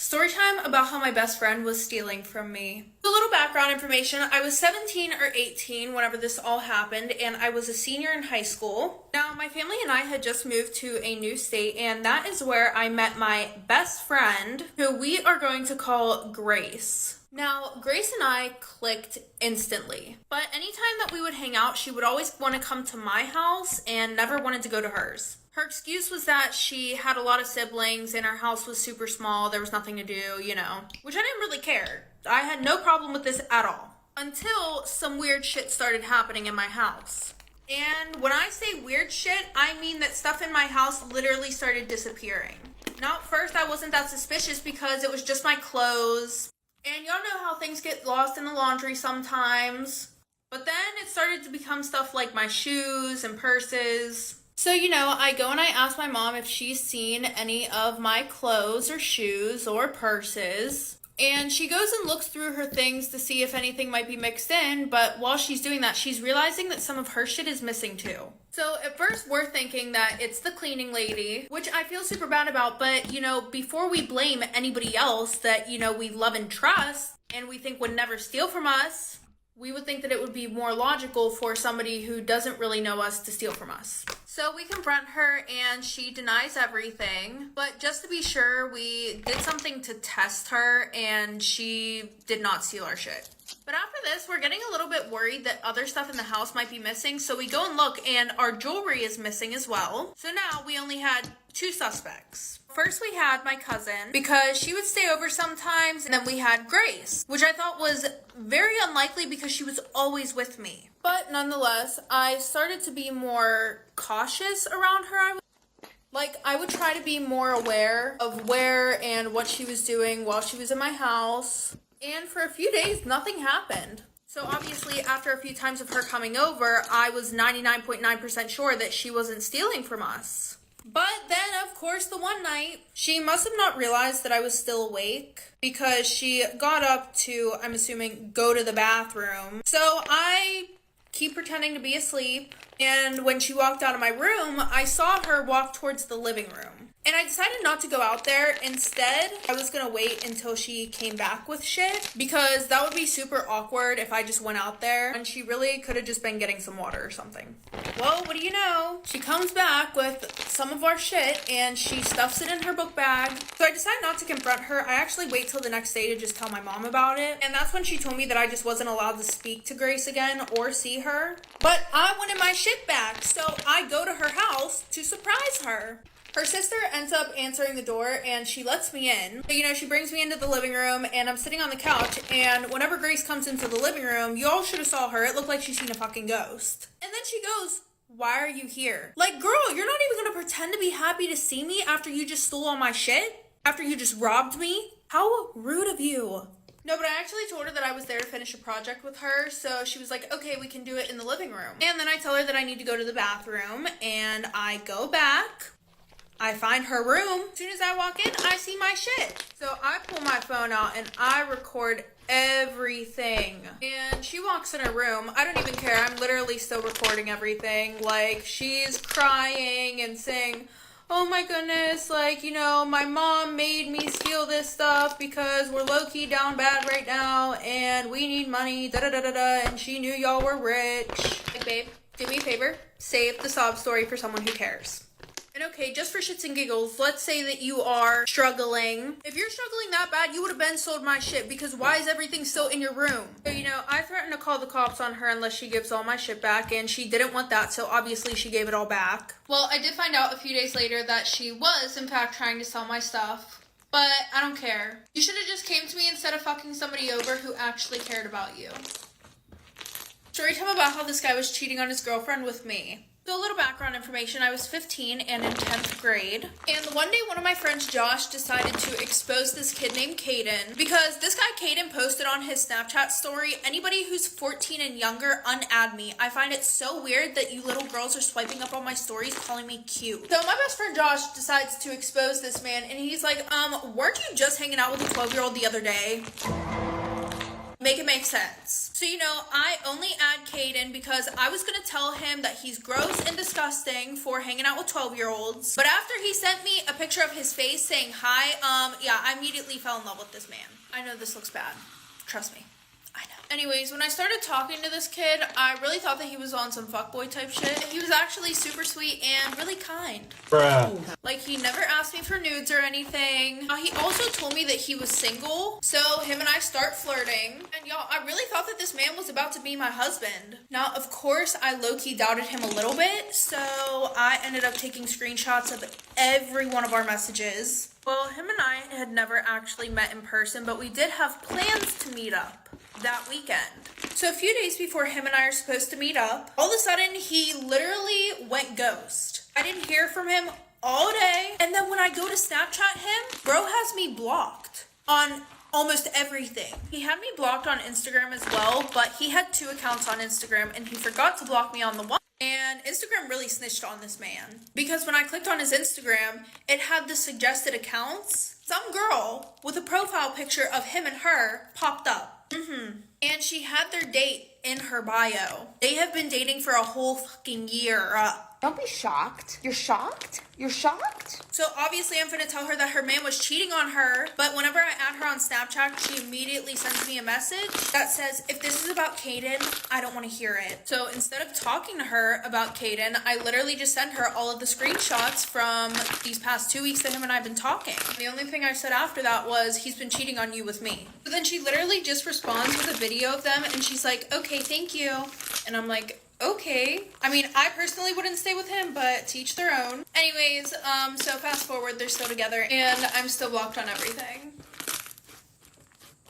Story time about how my best friend was stealing from me. A little background information. I was 17 or 18 whenever this all happened, and I was a senior in high school. Now, my family and I had just moved to a new state, and that is where I met my best friend, who we are going to call Grace. Now, Grace and I clicked instantly, but anytime that we would hang out, she would always want to come to my house and never wanted to go to hers. Her excuse was that she had a lot of siblings and our house was super small, there was nothing to do, which I didn't really care. I had no problem with this at all. Until some weird shit started happening in my house. And when I say weird shit, I mean that stuff in my house literally started disappearing. Now at first I wasn't that suspicious because it was just my clothes. And y'all know how things get lost in the laundry sometimes. But then it started to become stuff like my shoes and purses. So, I go and I ask my mom if she's seen any of my clothes or shoes or purses. And she goes and looks through her things to see if anything might be mixed in. But while she's doing that, she's realizing that some of her shit is missing too. So at first we're thinking that it's the cleaning lady, which I feel super bad about. But, before we blame anybody else that, we love and trust and we think would never steal from us, we would think that it would be more logical for somebody who doesn't really know us to steal from us. So we confront her and she denies everything. But just to be sure, we did something to test her and she did not steal our shit. But after this, we're getting a little bit worried that other stuff in the house might be missing. So we go and look and our jewelry is missing as well. So now we only had 2 suspects. First we had my cousin because she would stay over sometimes, and then we had Grace, which I thought was very unlikely because she was always with me. But nonetheless, I started to be more cautious around her. I would try to be more aware of where and what she was doing while she was in my house. And for a few days, nothing happened. So obviously, after a few times of her coming over, I was 99.9% sure that she wasn't stealing from us. But then, of course, the one night, she must have not realized that I was still awake because she got up to, I'm assuming, go to the bathroom. So I keep pretending to be asleep, and when she walked out of my room, I saw her walk towards the living room. And I decided not to go out there. Instead, I was gonna wait until she came back with shit because that would be super awkward if I just went out there and she really could have just been getting some water or something. Well, what do you know? She comes back with some of our shit and she stuffs it in her book bag. So I decided not to confront her. I actually wait till the next day to just tell my mom about it. And that's when she told me that I just wasn't allowed to speak to Grace again or see her. But I wanted my shit back, so I go to her house to surprise her. Her sister ends up answering the door and she lets me in. She brings me into the living room and I'm sitting on the couch, and whenever Grace comes into the living room, you all should have saw her. It looked like she's seen a fucking ghost. And then she goes, "Why are you here?" Girl, you're not even gonna pretend to be happy to see me after you just stole all my shit? After you just robbed me? How rude of you. No, but I actually told her that I was there to finish a project with her, so she was like, okay, we can do it in the living room. And then I tell her that I need to go to the bathroom, and I go back. I find her room. As soon as I walk in, I see my shit. So I pull my phone out and I record everything. And she walks in her room. I don't even care. I'm literally still recording everything. She's crying and saying, "Oh my goodness, my mom made me steal this stuff because we're low-key down bad right now and we need money, da-da-da-da-da, and she knew y'all were rich." Babe, do me a favor. Save the sob story for someone who cares. And okay, just for shits and giggles, let's say that you are struggling. If you're struggling that bad, you would have been sold my shit because why is everything still in your room? So, I threatened to call the cops on her unless she gives all my shit back, and she didn't want that, so obviously she gave it all back. Well, I did find out a few days later that she was, in fact, trying to sell my stuff. But I don't care. You should have just came to me instead of fucking somebody over who actually cared about you. Story time about how this guy was cheating on his girlfriend with me. So a little background information, I was 15 and in 10th grade. And one day one of my friends, Josh, decided to expose this kid named Caden because this guy Caden posted on his Snapchat story, "Anybody who's 14 and younger, unadd me. I find it so weird that you little girls are swiping up on my stories calling me cute." So my best friend Josh decides to expose this man and he's like, weren't you just hanging out with a 12-year-old the other day? Make it make sense. So, you know, I only add Caden because I was gonna tell him that he's gross and disgusting for hanging out with 12-year-olds. But after he sent me a picture of his face saying hi, yeah, I immediately fell in love with this man. I know this looks bad. Trust me. I know. Anyways, when I started talking to this kid, I really thought that he was on some fuckboy type shit. He was actually super sweet and really kind. Bruh. Like, he never asked me for nudes or anything. He also told me that he was single, so him and I start flirting. And y'all, I really thought that this man was about to be my husband. Now, of course, I low-key doubted him a little bit, so I ended up taking screenshots of every one of our messages. Well, him and I had never actually met in person, but we did have plans to meet up that weekend. So a few days before him and I are supposed to meet up, all of a sudden he literally went ghost. I didn't hear from him all day, and then when I go to Snapchat him, bro has me blocked on almost everything. He had me blocked on Instagram as well, but he had 2 accounts on Instagram and he forgot to block me on the one. And Instagram really snitched on this man because when I clicked on his Instagram, it had the suggested accounts. Some girl with a profile picture of him and her popped up. And she had their date in her bio. They have been dating for a whole fucking year. Don't be shocked. You're shocked? You're shocked? So obviously I'm gonna tell her that her man was cheating on her, but whenever I add her on Snapchat, she immediately sends me a message that says, if this is about Caden, I don't want to hear it. So instead of talking to her about Caden, I literally just sent her all of the screenshots from these past 2 weeks that him and I have been talking. The only thing I said after that was, he's been cheating on you with me. So then she literally just responds with a video of them and she's like, okay, thank you. And I'm like, okay. I mean, I personally wouldn't stay with him, but to each their own. Anyways, so fast forward, they're still together, and I'm still blocked on everything.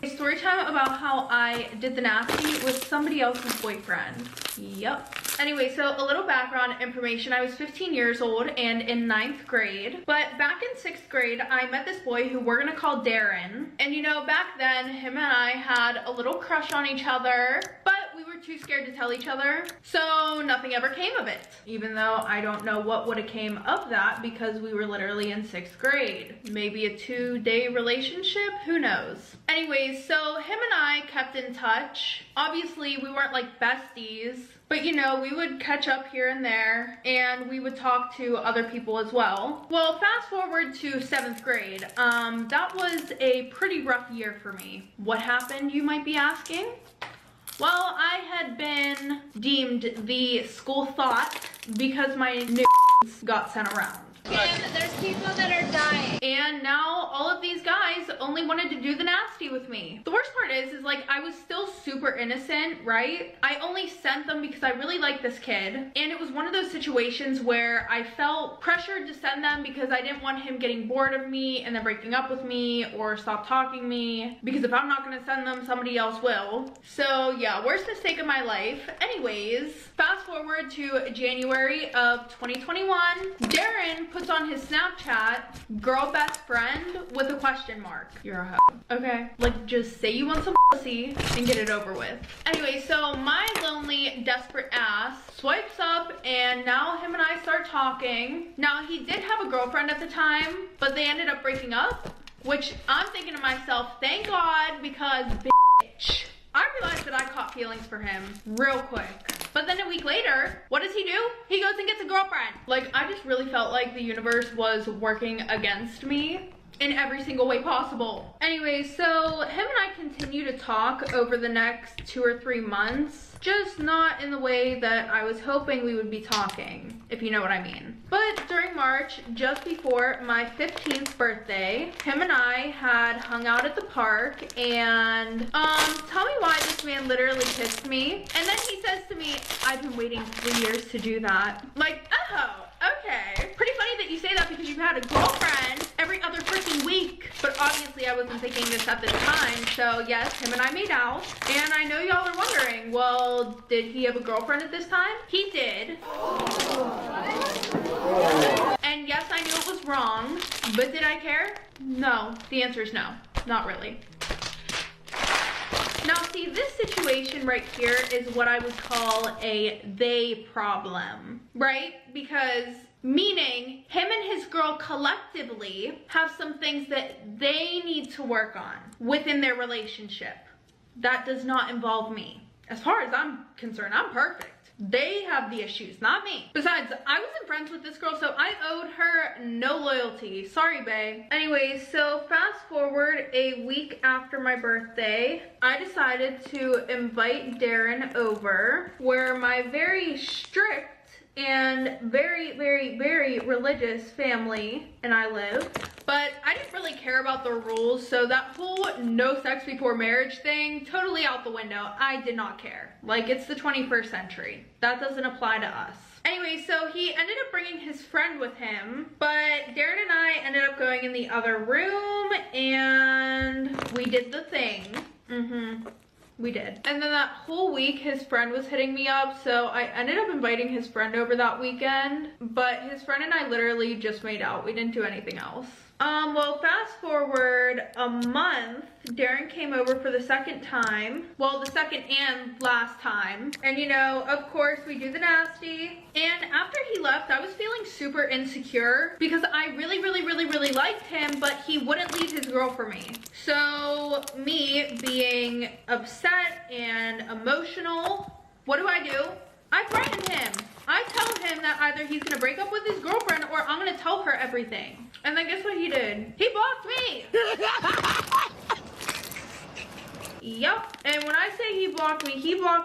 A story time about how I did the nasty with somebody else's boyfriend. Yep. Anyway, so a little background information. I was 15 years old and in 9th grade. But back in 6th grade, I met this boy who we're gonna call Darren. And you know, back then, him and I had a little crush on each other, but we were too scared to tell each other. So nothing ever came of it. Even though I don't know what would have came of that because we were literally in 6th grade. Maybe a 2-day relationship, who knows? Anyways, so him and I kept in touch. Obviously, we weren't like besties, but you know, we would catch up here and there, and we would talk to other people as well. Well, fast forward to 7th grade. That was a pretty rough year for me. What happened, you might be asking? Well, I had been deemed the school thought because my news got sent around. And there's people that are dying. And now all of these guys only wanted to do the nasty with me. The worst part is like I was still super innocent, right? I only sent them because I really liked this kid. And it was one of those situations where I felt pressured to send them because I didn't want him getting bored of me and then breaking up with me or stop talking to me. Because if I'm not gonna send them, somebody else will. So yeah, worst mistake of my life. Anyways, fast forward to January of 2021. Darren puts on his Snapchat, girl best friend with a question mark. You're a hoe. Okay? Like, just say you want some pussy and get it over with. Anyway, so my lonely, desperate ass swipes up and now him and I start talking. Now, he did have a girlfriend at the time, but they ended up breaking up, which I'm thinking to myself, thank God, because bitch. I realized that I caught feelings for him real quick. But then a week later, what does he do? He goes and gets a girlfriend. Like, I just really felt like the universe was working against me in every single way possible. Anyway, so him and I continue to talk over the next 2 or 3 months, just not in the way that I was hoping we would be talking, if you know what I mean. But during March, just before my 15th birthday, him and I had hung out at the park and, tell me why this man literally kissed me. And then he says to me, I've been waiting 3 years to do that. Like, oh, okay. Pretty funny that you say that because you had a girlfriend every other freaking week. But obviously I wasn't thinking this at the time. So yes, him and I made out. And I know y'all are wondering, well, did he have a girlfriend at this time? He did. And yes, I knew it was wrong, but did I care? No. The answer is no. Not really. Now see, this situation right here is what I would call a they problem, right? Because meaning him and his girl collectively have some things that they need to work on within their relationship. That does not involve me. As far as I'm concerned, I'm perfect. They have the issues, not me. Besides, I wasn't friends with this girl, so I owed her no loyalty. Sorry, bae. Anyways, so fast forward a week after my birthday, I decided to invite Darren over, where my very strict and very, very, very religious family and I live. But I didn't really care about the rules, so that whole no sex before marriage thing, totally out the window. I did not care. Like, it's the 21st century. That doesn't apply to us. Anyway, so he ended up bringing his friend with him, but Darren and I ended up going in the other room and we did the thing. We did. And then that whole week, his friend was hitting me up, so I ended up inviting his friend over that weekend, but his friend and I literally just made out. We didn't do anything else. Well, fast forward a month, Darren came over for the second time. Well, the second and last time. And you know, of course, we do the nasty. And after he left, I was feeling super insecure because I really, really, really, really liked him, but he wouldn't leave his girl for me. So me being upset and emotional, what do? I threatened him. I tell him that either he's gonna break up with his girlfriend or I'm gonna tell her everything. And then guess what he did? He blocked me. Yep. And when I say he blocked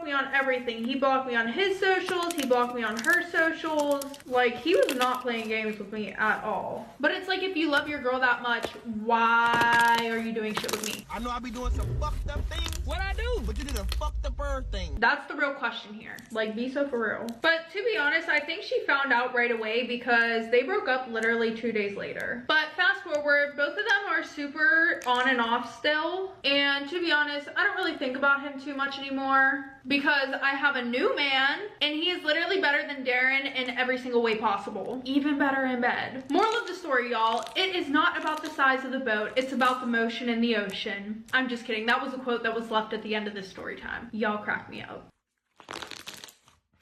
me on everything. He blocked me on his socials. He blocked me on her socials. Like, he was not playing games with me at all. But it's like, if you love your girl that much, why are you doing shit with me? I know I be doing some fucked up things. What I do? But you did a fucked up bird thing. That's the real question here. Like, be so for real. But to be honest, I think she found out right away because they broke up literally 2 days later. But fast forward, both of them are super on and off still. And to be honest, I don't really think about him too much anymore because I have a new man and he is literally better than Darren in every single way possible. Even better in bed. Moral of the story, y'all, it is not about the size of the boat, it's about the motion in the ocean. I'm just kidding. That was a quote that was left at the end of this story time. Y'all crack me up.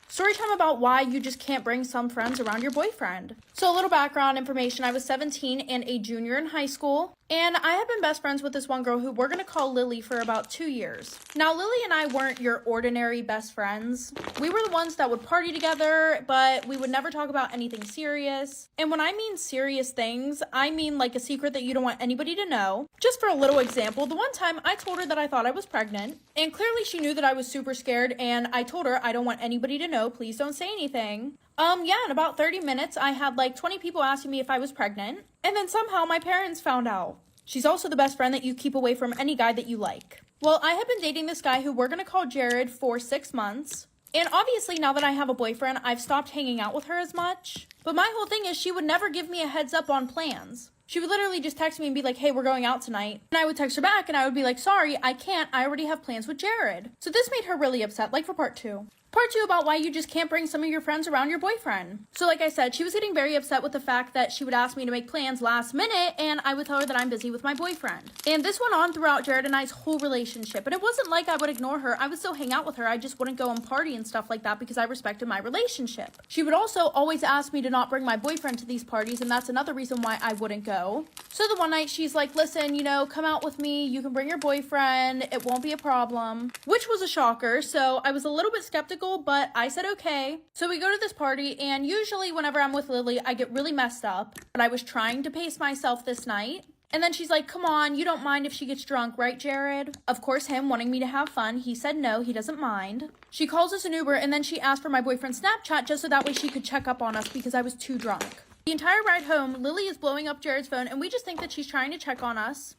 Story time about why you just can't bring some friends around your boyfriend. So a little background information, I was 17 and a junior in high school, and I had been best friends with this one girl who we're gonna call Lily for about 2 years. Now Lily and I weren't your ordinary best friends. We were the ones that would party together, but we would never talk about anything serious. And when I mean serious things, I mean like a secret that you don't want anybody to know. Just for a little example, the one time I told her that I thought I was pregnant, and clearly she knew that I was super scared, and I told her I don't want anybody to know, please don't say anything. Yeah, in about 30 minutes, I had like 20 people asking me if I was pregnant, and then somehow my parents found out. She's also the best friend that you keep away from any guy that you like. Well, I have been dating this guy who we're gonna call Jared for 6 months, and obviously now that I have a boyfriend, I've stopped hanging out with her as much. But my whole thing is she would never give me a heads up on plans. She would literally just text me and be like, hey, we're going out tonight. And I would text her back and I would be like, sorry, I can't. I already have plans with Jared. So this made her really upset, like for part 2. Part 2 about why you just can't bring some of your friends around your boyfriend. So like I said, she was getting very upset with the fact that she would ask me to make plans last minute and I would tell her that I'm busy with my boyfriend. And this went on throughout Jared and I's whole relationship. And it wasn't like I would ignore her. I would still hang out with her. I just wouldn't go and party and stuff like that because I respected my relationship. She would also always ask me to not bring my boyfriend to these parties, and that's another reason why I wouldn't go. So the one night she's like, listen, you know, come out with me. You can bring your boyfriend. It won't be a problem. Which was a shocker. So I was a little bit skeptical, but I said okay. So we go to this party, and usually whenever I'm with Lily, I get really messed up. But I was trying to pace myself this night. And then she's like, come on, you don't mind if she gets drunk, right, Jared? Of course, him wanting me to have fun, he said no, he doesn't mind. She calls us an Uber, and then she asked for my boyfriend's Snapchat just so that way she could check up on us because I was too drunk. The entire ride home, Lily is blowing up Jared's phone, and we just think that she's trying to check on us.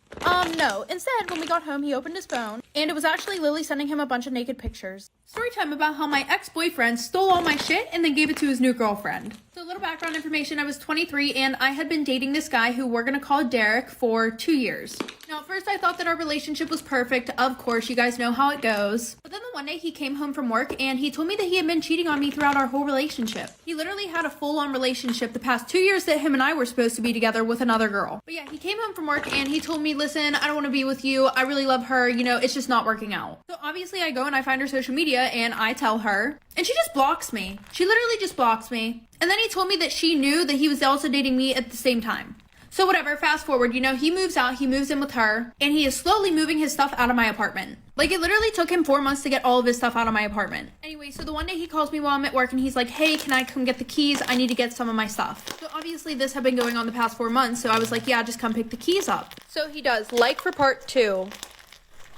No. Instead, when we got home, he opened his phone, and it was actually Lily sending him a bunch of naked pictures. Story time about how my ex-boyfriend stole all my shit and then gave it to his new girlfriend. So a little background information, I was 23, and I had been dating this guy who we're gonna call Derek for 2 years. Now, at first I thought that our relationship was perfect. Of course, you guys know how it goes. But then the one day he came home from work, and he told me that he had been cheating on me throughout our whole relationship. He literally had a full-on relationship the past 2 years that him and I were supposed to be together with another girl. But yeah, he came home from work, and he told me, listen, I don't want to be with you. I really love her. You know, it's just not working out. So obviously I go and I find her social media, and I tell her, and she just blocks me. She literally just blocks me. And then he told me that she knew that he was also dating me at the same time. So whatever, fast forward, he moves out, he moves in with her, and he is slowly moving his stuff out of my apartment. Like, it literally took him 4 months to get all of his stuff out of my apartment. Anyway, so the one day he calls me while I'm at work and he's like, hey, can I come get the keys? I need to get some of my stuff. So obviously this had been going on the past 4 months, so I was like, yeah, just come pick the keys up. So he does, like for part 2.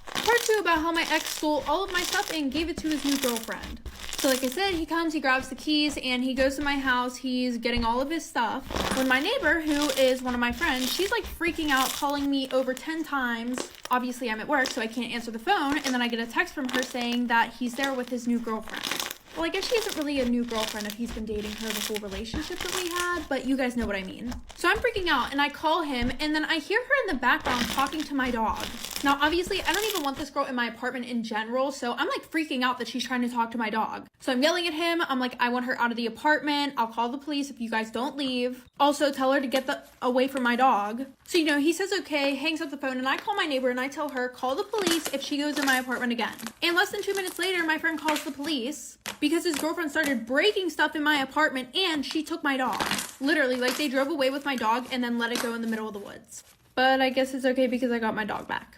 Part 2 about how my ex stole all of my stuff and gave it to his new girlfriend. So like I said, he comes, he grabs the keys, and he goes to my house. He's getting all of his stuff. When my neighbor, who is one of my friends, she's like freaking out, calling me over 10 times. Obviously, I'm at work, so I can't answer the phone. And then I get a text from her saying that he's there with his new girlfriend. Well, I guess she isn't really a new girlfriend if he's been dating her the whole relationship that we had, but you guys know what I mean. So I'm freaking out, and I call him, and then I hear her in the background talking to my dog. Now, obviously, I don't even want this girl in my apartment in general, so I'm like freaking out that she's trying to talk to my dog. So I'm yelling at him. I'm like, I want her out of the apartment. I'll call the police if you guys don't leave. Also, tell her to get away from my dog. So, he says okay, hangs up the phone, and I call my neighbor, and I tell her, call the police if she goes in my apartment again. And less than 2 minutes later, my friend calls the police because his girlfriend started breaking stuff in my apartment, and she took my dog. Literally, like, they drove away with my dog and then let it go in the middle of the woods. But I guess it's okay because I got my dog back.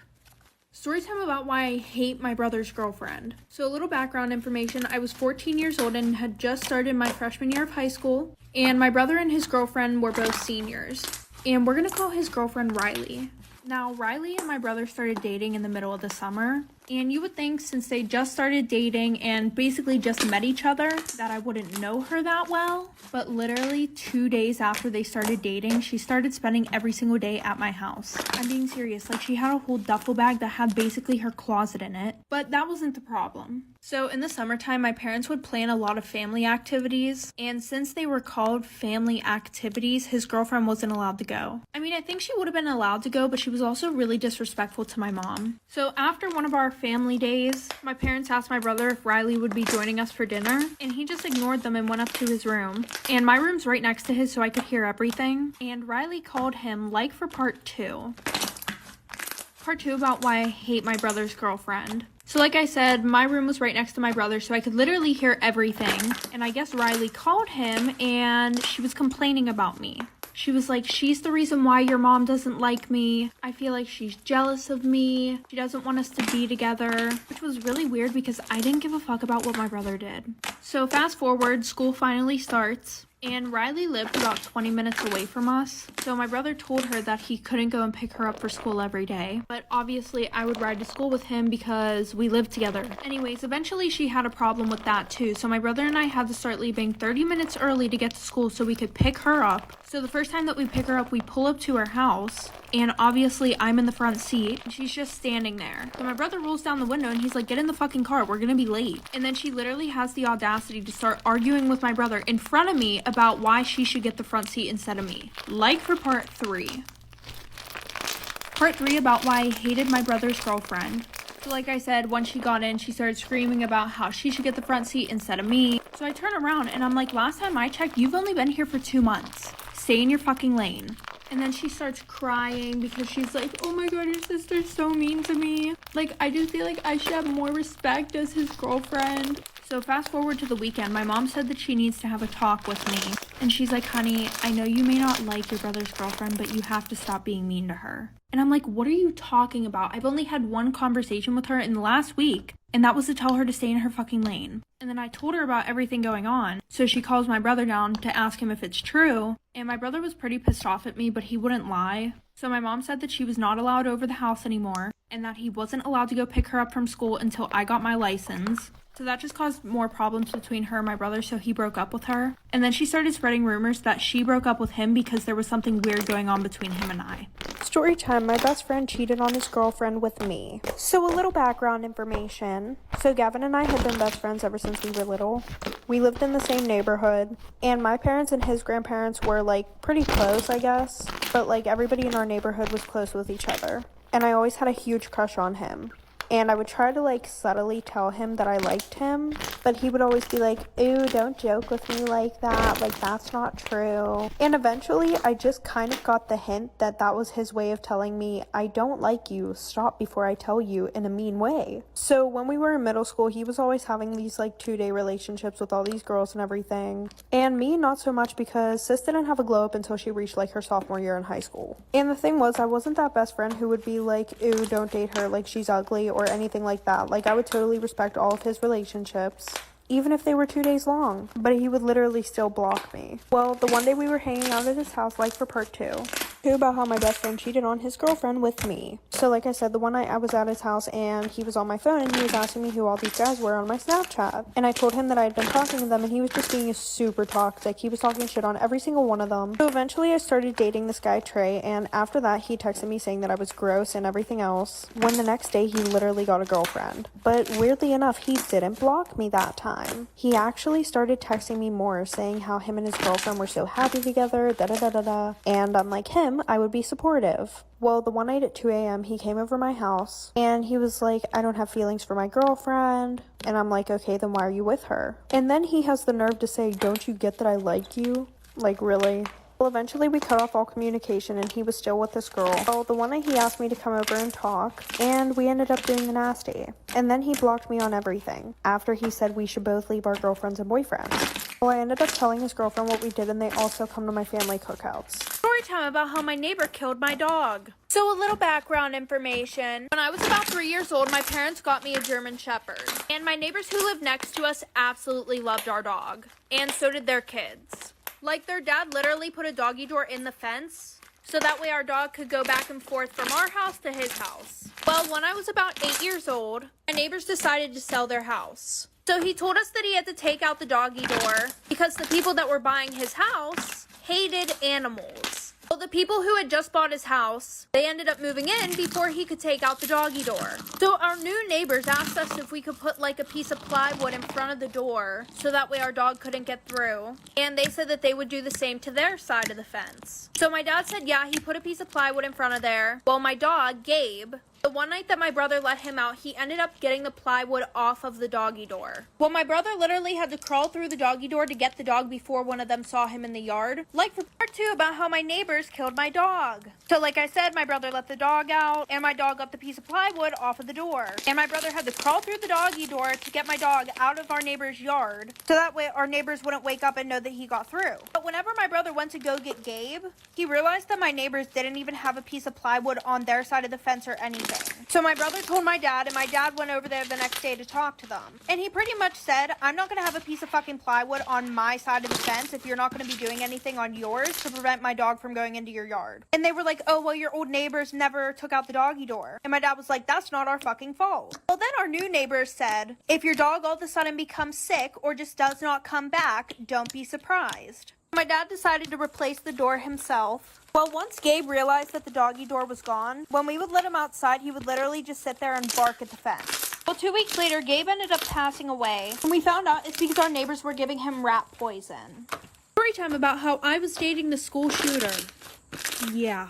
Story time about why I hate my brother's girlfriend. So a little background information. I was 14 years old and had just started my freshman year of high school. And my brother and his girlfriend were both seniors. And we're going to call his girlfriend Riley. Now, Riley and my brother started dating in the middle of the summer. And you would think since they just started dating and basically just met each other that I wouldn't know her that well. But literally 2 days after they started dating, she started spending every single day at my house. I'm being serious. Like, she had a whole duffel bag that had basically her closet in it. But that wasn't the problem. So in the summertime, my parents would plan a lot of family activities. And since they were called family activities, his girlfriend wasn't allowed to go. I mean, I think she would have been allowed to go, but she was also really disrespectful to my mom. So after one of our family days, my parents asked my brother if Riley would be joining us for dinner, and he just ignored them and went up to his room. And my room's right next to his, so I could hear everything. And Riley called him, like, for part 2. Part 2 about why I hate my brother's girlfriend. So like I said, my room was right next to my brother, so I could literally hear everything. And I guess Riley called him, and she was complaining about me. She was like, she's the reason why your mom doesn't like me. I feel like she's jealous of me. She doesn't want us to be together, which was really weird because I didn't give a fuck about what my brother did. So fast forward, school finally starts. And Riley lived about 20 minutes away from us. So my brother told her that he couldn't go and pick her up for school every day. But obviously I would ride to school with him because we lived together. Anyways, eventually she had a problem with that too. So my brother and I had to start leaving 30 minutes early to get to school so we could pick her up. So the first time that we pick her up, we pull up to her house. And obviously I'm in the front seat. And she's just standing there. So my brother rolls down the window and he's like, get in the fucking car. We're gonna be late. And then she literally has the audacity to start arguing with my brother in front of me about why she should get the front seat instead of me. Like for part 3. Part 3 about why I hated my brother's girlfriend. So like I said, when she got in, she started screaming about how she should get the front seat instead of me. So I turn around and I'm like, last time I checked, you've only been here for 2 months. Stay in your fucking lane. And then she starts crying because she's like, oh my god, your sister's so mean to me. Like, I just feel like I should have more respect as his girlfriend. So fast forward to the weekend, my mom said that she needs to have a talk with me. And she's like, honey, I know you may not like your brother's girlfriend, but you have to stop being mean to her. And I'm like, what are you talking about? I've only had one conversation with her in the last week, and that was to tell her to stay in her fucking lane. And then I told her about everything going on. So she calls my brother down to ask him if it's true. And my brother was pretty pissed off at me, but he wouldn't lie. So my mom said that she was not allowed over the house anymore, and that he wasn't allowed to go pick her up from school until I got my license. So that just caused more problems between her and my brother, so he broke up with her. And then she started spreading rumors that she broke up with him because there was something weird going on between him and I. Story time, my best friend cheated on his girlfriend with me. So a little background information. So Gavin and I had been best friends ever since we were little. We lived in the same neighborhood, and my parents and his grandparents were like pretty close, I guess. But like everybody in our neighborhood was close with each other. And I always had a huge crush on him. and I would try to like subtly tell him that I liked him, but he would always be like, "Ooh, don't joke with me like that, like that's not true." And eventually I just kind of got the hint that that was his way of telling me, "I don't like you, stop before I tell you," in a mean way. So when we were in middle school, he was always having these like 2-day relationships with all these girls and everything, and me not so much, because sis didn't have a glow up until she reached like her sophomore year in high school. And the thing was, I wasn't that best friend who would be like, "Ooh, don't date her, like she's ugly," or anything like that. Like I would totally respect all of his relationships, even if they were 2 days long, but he would literally still block me. Well, the one day we were hanging out at his house, like for part 2 about how my best friend cheated on his girlfriend with me. So like I said, the one night I was at his house and he was on my phone and he was asking me who all these guys were on my Snapchat. And I told him that I had been talking to them, and he was just being super toxic. He was talking shit on every single one of them. So eventually I started dating this guy Trey, and after that he texted me saying that I was gross and everything else, when the next day he literally got a girlfriend. But weirdly enough, he didn't block me that time. He actually started texting me more, saying how him and his girlfriend were so happy together, da-da-da-da-da. And unlike him, I would be supportive. Well, the one night at 2 a.m. he came over my house and he was like, "I don't have feelings for my girlfriend." And I'm like, "Okay, then why are you with her?" And then he has the nerve to say, "Don't you get that I like you?" Like, really? Well, eventually we cut off all communication and he was still with this girl. Well, the one night he asked me to come over and talk, and we ended up doing the nasty. And then he blocked me on everything after he said we should both leave our girlfriends and boyfriends. Well, I ended up telling his girlfriend what we did, and they also come to my family cookouts. Story time about how my neighbor killed my dog. So a little background information. When I was about 3 years old, my parents got me a German Shepherd. And my neighbors who lived next to us absolutely loved our dog. And so did their kids. Like, their dad literally put a doggy door in the fence, so that way our dog could go back and forth from our house to his house. Well, when I was about 8 years old, my neighbors decided to sell their house. So he told us that he had to take out the doggy door because the people that were buying his house hated animals. Well, the people who had just bought his house, they ended up moving in before he could take out the doggy door. So our new neighbors asked us if we could put like a piece of plywood in front of the door so that way our dog couldn't get through. And they said that they would do the same to their side of the fence. So my dad said, yeah, he put a piece of plywood in front of there. Well, my dog, Gabe, the one night that my brother let him out, he ended up getting the plywood off of the doggy door. Well, my brother literally had to crawl through the doggy door to get the dog before one of them saw him in the yard. Like for part 2 about how my neighbors killed my dog. So like I said, my brother let the dog out, and my dog got the piece of plywood off of the door. And my brother had to crawl through the doggy door to get my dog out of our neighbor's yard, so that way our neighbors wouldn't wake up and know that he got through. But whenever my brother went to go get Gabe, he realized that my neighbors didn't even have a piece of plywood on their side of the fence or anything. So my brother told my dad, and my dad went over there the next day to talk to them. And he pretty much said, "I'm not going to have a piece of fucking plywood on my side of the fence if you're not going to be doing anything on yours to prevent my dog from going into your yard." And they were like, "Oh, well, your old neighbors never took out the doggy door." And my dad was like, "That's not our fucking fault." Well, then our new neighbors said, "If your dog all of a sudden becomes sick or just does not come back, don't be surprised." My dad decided to replace the door himself. Well, once Gabe realized that the doggy door was gone, when we would let him outside, he would literally just sit there and bark at the fence. Well, 2 weeks later, Gabe ended up passing away, and we found out it's because our neighbors were giving him rat poison. Story time about how I was dating the school shooter. Yeah.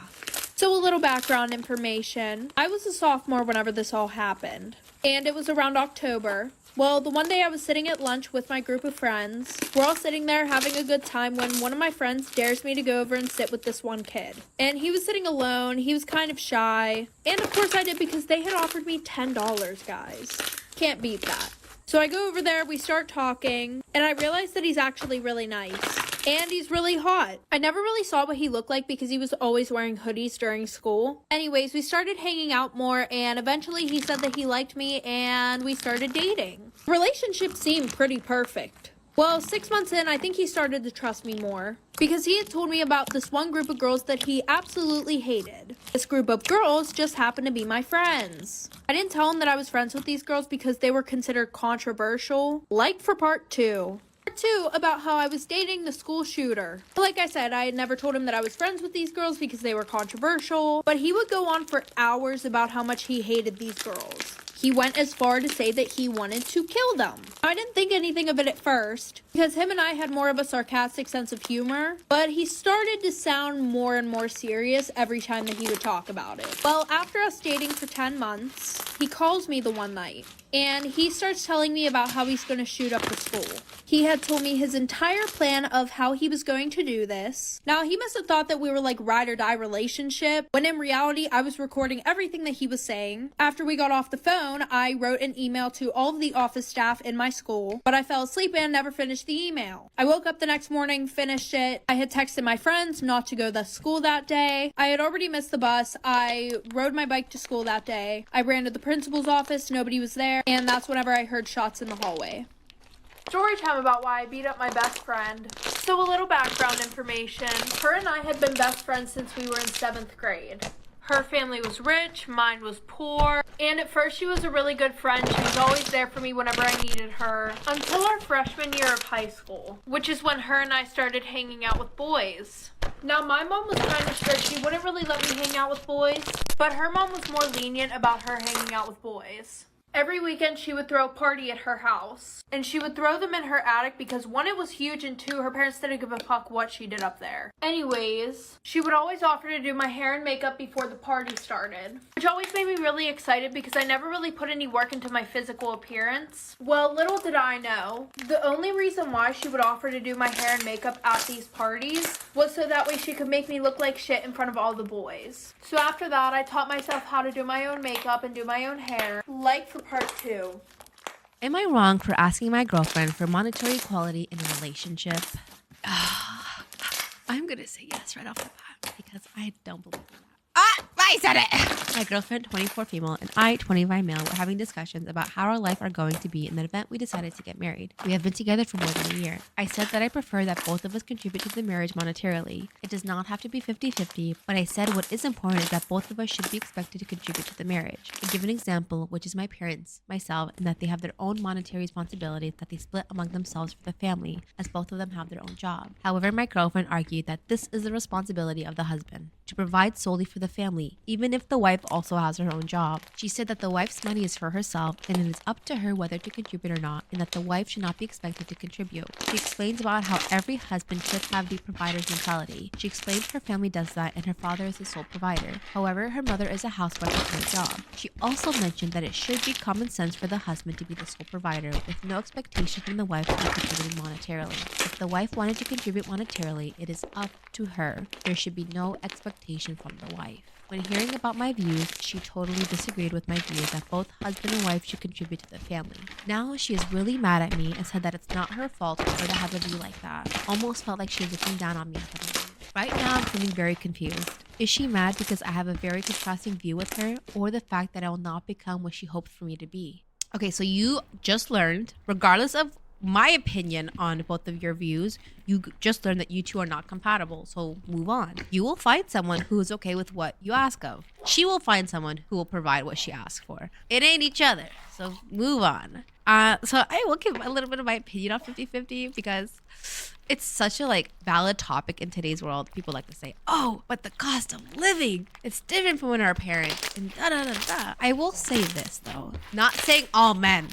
So a little background information. I was a sophomore whenever this all happened, and it was around October. Well, the one day I was sitting at lunch with my group of friends. We're all sitting there having a good time when one of my friends dares me to go over and sit with this one kid. And he was sitting alone. He was kind of shy. And of course I did, because they had offered me $10, guys. Can't beat that. So I go over there, we start talking, and I realize that he's actually really nice. And he's really hot. I never really saw what he looked like because he was always wearing hoodies during school. Anyways, we started hanging out more, and eventually he said that he liked me and we started dating. The relationship seemed pretty perfect. Well, 6 months in, I think he started to trust me more, because he had told me about this one group of girls that he absolutely hated. This group of girls just happened to be my friends. I didn't tell him that I was friends with these girls because they were considered controversial, like for part 2. Part 2 about how I was dating the school shooter. Like I said, I had never told him that I was friends with these girls because they were controversial, but he would go on for hours about how much he hated these girls. He went as far to say that he wanted to kill them. I didn't think anything of it at first, because him and I had more of a sarcastic sense of humor, but he started to sound more and more serious every time that he would talk about it. Well, after us dating for 10 months, He calls me the one night, and he starts telling me about how he's going to shoot up the school. He had told me his entire plan of how he was going to do this. Now, he must have thought that we were like ride or die relationship, when in reality, I was recording everything that he was saying. After we got off the phone, I wrote an email to all of the office staff in my school, but I fell asleep and never finished the email. I woke up the next morning, finished it. I had texted my friends not to go to school that day. I had already missed the bus. I rode my bike to school that day. I ran to the principal's office, nobody was there, and that's whenever I heard shots in the hallway. Story time about why I beat up my best friend. So a little background information. Her and I had been best friends since we were in 7th grade. Her family was rich, mine was poor, and at first she was a really good friend. She was always there for me whenever I needed her, until our freshman year of high school, which is when her and I started hanging out with boys. Now, my mom was kind of strict. She wouldn't really let me hang out with boys, but her mom was more lenient about her hanging out with boys. Every weekend she would throw a party at her house, and she would throw them in her attic because 1, it was huge, and 2, her parents didn't give a fuck what she did up there. Anyways, she would always offer to do my hair and makeup before the party started, which always made me really excited because I never really put any work into my physical appearance. Well, little did I know, the only reason why she would offer to do my hair and makeup at these parties was so that way she could make me look like shit in front of all the boys. So after that, I taught myself how to do my own makeup and do my own hair, like for part 2. Am I wrong for asking my girlfriend for monetary equality in a relationship? I'm gonna say yes right off the bat because I don't believe in that. I said it! My girlfriend, 24 female, and I, 25 male, were having discussions about how our life are going to be in the event we decided to get married. We have been together for more than a year. I said that I prefer that both of us contribute to the marriage monetarily. It does not have to be 50-50, but I said what is important is that both of us should be expected to contribute to the marriage. I give an example, which is my parents, myself, and that they have their own monetary responsibilities that they split among themselves for the family, as both of them have their own job. However, my girlfriend argued that this is the responsibility of the husband, to provide solely for the family, even if the wife also has her own job. She said that the wife's money is for herself and it is up to her whether to contribute or not, and that the wife should not be expected to contribute. She explains about how every husband should have the provider's mentality. She explains her family does that and her father is the sole provider. However, her mother is a housewife with no job. She also mentioned that it should be common sense for the husband to be the sole provider, with no expectation from the wife to be contributing monetarily. If the wife wanted to contribute monetarily, it is up to her. There should be no expectation from the wife. When hearing about my views, she totally disagreed with my views that both husband and wife should contribute to the family. Now she is really mad at me and said that it's not her fault for her to have a view like that. Almost felt like she was looking down on me at the moment. Right now I'm feeling very confused. Is she mad because I have a very contrasting view with her, or the fact that I will not become what she hoped for me to be? Okay, so you just learned, regardless of my opinion on both of your views, you just learned that you two are not compatible. So move on. You will find someone who is okay with what you ask of. She will find someone who will provide what she asks for. It ain't each other. So move on. So I will give a little bit of my opinion on 50-50 because it's such a valid topic in today's world. People like to say, oh, but the cost of living, it's different from when our parents and da da da da. I will say this though, not saying all men,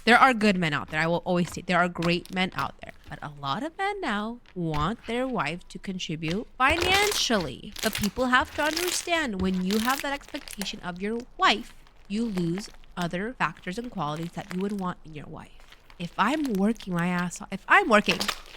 there are good men out there. I will always say there are great men out there. But a lot of men now want their wife to contribute financially. But people have to understand, when you have that expectation of your wife, you lose other factors and qualities that you would want in your wife. If I'm working my ass off,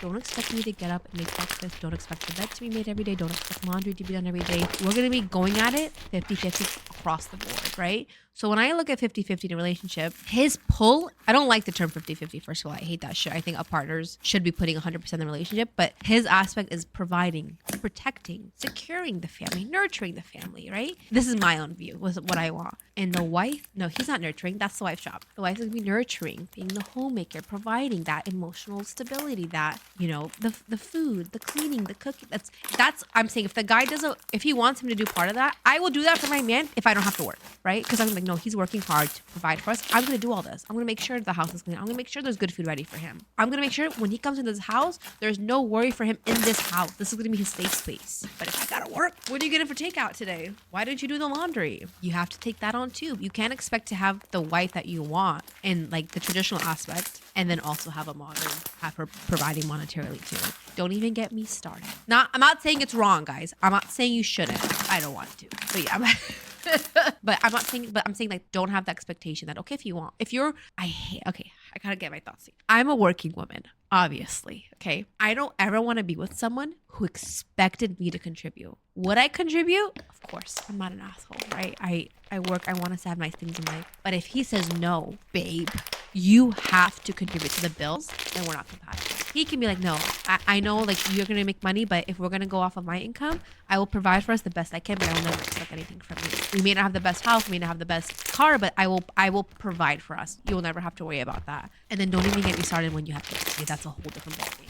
don't expect me to get up and make breakfast. Don't expect the bed to be made every day. Don't expect laundry to be done every day. We're going to be going at it 50-50 across the board, right? So when I look at 50-50 in a relationship, his pull, I don't like the term 50-50, first of all. I hate that shit. I think partners should be putting 100% in the relationship, but his aspect is providing, protecting, securing the family, nurturing the family, right? This is my own view, was what I want. And the wife, no, he's not nurturing. That's the wife's job. The wife is going to be nurturing, being the homemaker, providing that emotional stability, that, the food, the cleaning, the cooking. That's, I'm saying, if the guy if he wants him to do part of that, I will do that for my man if I don't have to work, right? Because I'm like, no, he's working hard to provide for us. I'm going to do all this. I'm going to make sure the house is clean. I'm going to make sure there's good food ready for him. I'm going to make sure when he comes into this house, there's no worry for him in this house. This is going to be his safe space. But if I got to work, what are you getting for takeout today? Why didn't you do the laundry? You have to take that on too. You can't expect to have the wife that you want in the traditional aspect and then also have her providing monetarily too. Don't even get me started. I'm not saying it's wrong, guys. I'm not saying you shouldn't. I don't want to. But yeah, But I'm saying like, don't have the expectation that, okay, if you want, okay, I gotta get my thoughts. I'm a working woman, obviously. Okay. I don't ever want to be with someone who expected me to contribute. Would I contribute? Of course. I'm not an asshole, right? I work, I want us to have nice things in life. But if he says, no, babe, you have to contribute to the bills, then we're not compatible. He can be like, no, I know like you're going to make money, but if we're going to go off of my income, I will provide for us the best I can, but I will never expect anything from you. We may not have the best house, we may not have the best car, but I will provide for us. You will never have to worry about that. And then don't even get me started when you have kids. That's a whole different ballgame.